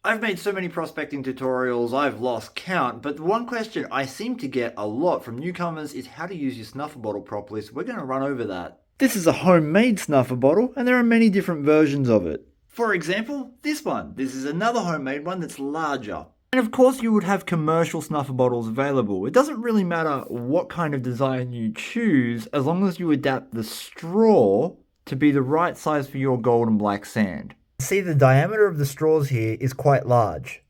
I've made so many prospecting tutorials, I've lost count, but the one question I seem to get a lot from newcomers is how to use your snuffer bottle properly, so we're going to run over that. This is a homemade snuffer bottle, and there are many different versions of it. For example, this one. This is another homemade one that's larger. And of course you would have commercial snuffer bottles available. It doesn't really matter what kind of design you choose, as long as you adapt the straw to be the right size for your gold and black sand. See, the diameter of the straws here is quite large.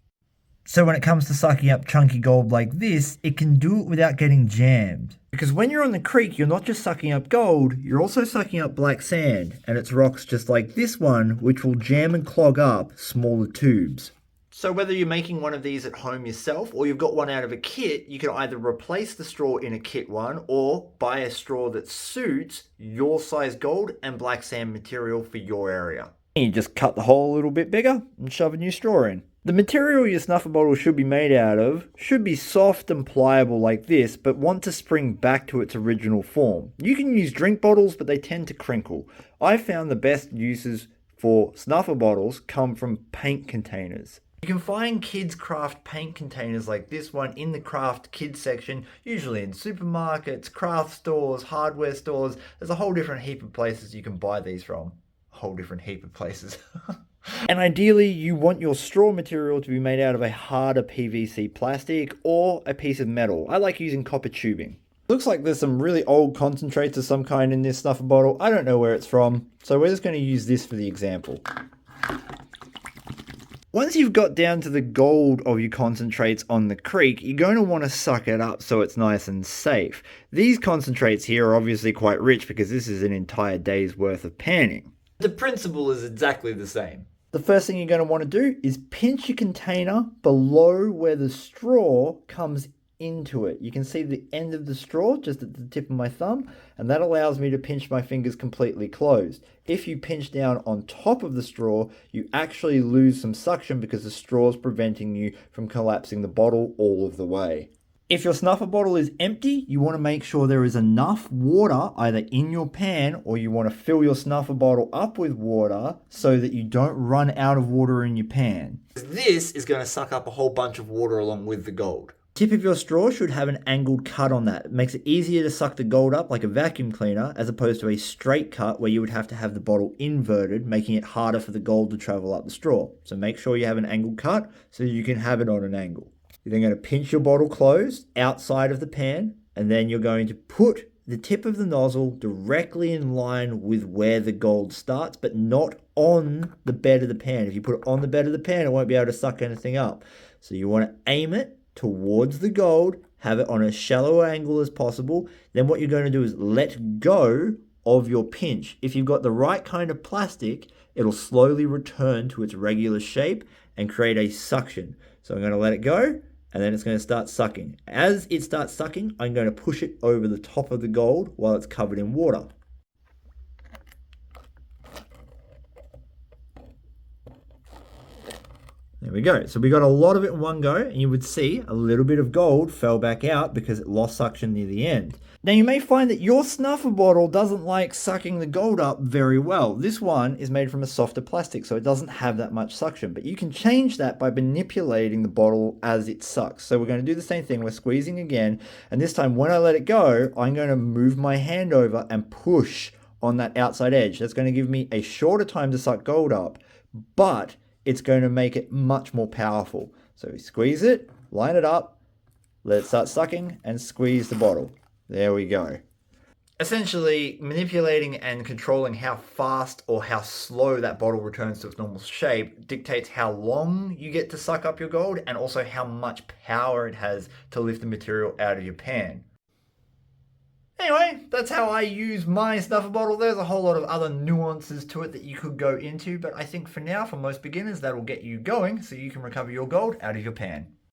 So when it comes to sucking up chunky gold like this, it can do it without getting jammed. Because when you're on the creek, you're not just sucking up gold, you're also sucking up black sand, and it's rocks just like this one, which will jam and clog up smaller tubes. So whether you're making one of these at home yourself or you've got one out of a kit, you can either replace the straw in a kit one or buy a straw that suits your size gold and black sand material for your area. You just cut the hole a little bit bigger and shove a new straw in. The material your snuffer bottle should be made out of should be soft and pliable like this, but want to spring back to its original form. You can use drink bottles, but they tend to crinkle. I found the best uses for snuffer bottles come from paint containers. You can find kids craft paint containers like this one in the craft kids section, usually in supermarkets, craft stores, hardware stores. There's a whole different heap of places you can buy these from. Whole different heap of places. And ideally you want your straw material to be made out of a harder PVC plastic or a piece of metal. I like using copper tubing. Looks like there's some really old concentrates of some kind in this snuffer bottle. I don't know where it's from, so we're just going to use this for the example. Once you've got down to the gold of your concentrates on the creek, you're going to want to suck it up so it's nice and safe. These concentrates here are obviously quite rich because this is an entire day's worth of panning. The principle is exactly the same. The first thing you're going to want to do is pinch your container below where the straw comes into it. You can see the end of the straw just at the tip of my thumb, and that allows me to pinch my fingers completely closed. If you pinch down on top of the straw, you actually lose some suction because the straw is preventing you from collapsing the bottle all of the way. If your snuffer bottle is empty, you want to make sure there is enough water either in your pan, or you want to fill your snuffer bottle up with water so that you don't run out of water in your pan. This is going to suck up a whole bunch of water along with the gold. Tip of your straw should have an angled cut on that. It makes it easier to suck the gold up like a vacuum cleaner, as opposed to a straight cut where you would have to have the bottle inverted, making it harder for the gold to travel up the straw. So make sure you have an angled cut so you can have it on an angle. You're then going to pinch your bottle closed outside of the pan, and then you're going to put the tip of the nozzle directly in line with where the gold starts, but not on the bed of the pan. If you put it on the bed of the pan, it won't be able to suck anything up. So you want to aim it towards the gold, have it on as shallow angle as possible. Then what you're going to do is let go of your pinch. If you've got the right kind of plastic, it'll slowly return to its regular shape and create a suction. So I'm going to let it go, and then it's going to start sucking. As it starts sucking, I'm going to push it over the top of the gold while it's covered in water. There we go. So we got a lot of it in one go, and you would see a little bit of gold fell back out because it lost suction near the end. Now you may find that your snuffer bottle doesn't like sucking the gold up very well. This one is made from a softer plastic, so it doesn't have that much suction, but you can change that by manipulating the bottle as it sucks. So we're going to do the same thing. We're squeezing again, and this time when I let it go, I'm going to move my hand over and push on that outside edge. That's going to give me a shorter time to suck gold up, but it's going to make it much more powerful. So we squeeze it, line it up, let it start sucking, and squeeze the bottle. There we go. Essentially, manipulating and controlling how fast or how slow that bottle returns to its normal shape dictates how long you get to suck up your gold, and also how much power it has to lift the material out of your pan. Anyway, that's how I use my snuffer bottle. There's a whole lot of other nuances to it that you could go into, but I think for now, for most beginners, that'll get you going so you can recover your gold out of your pan.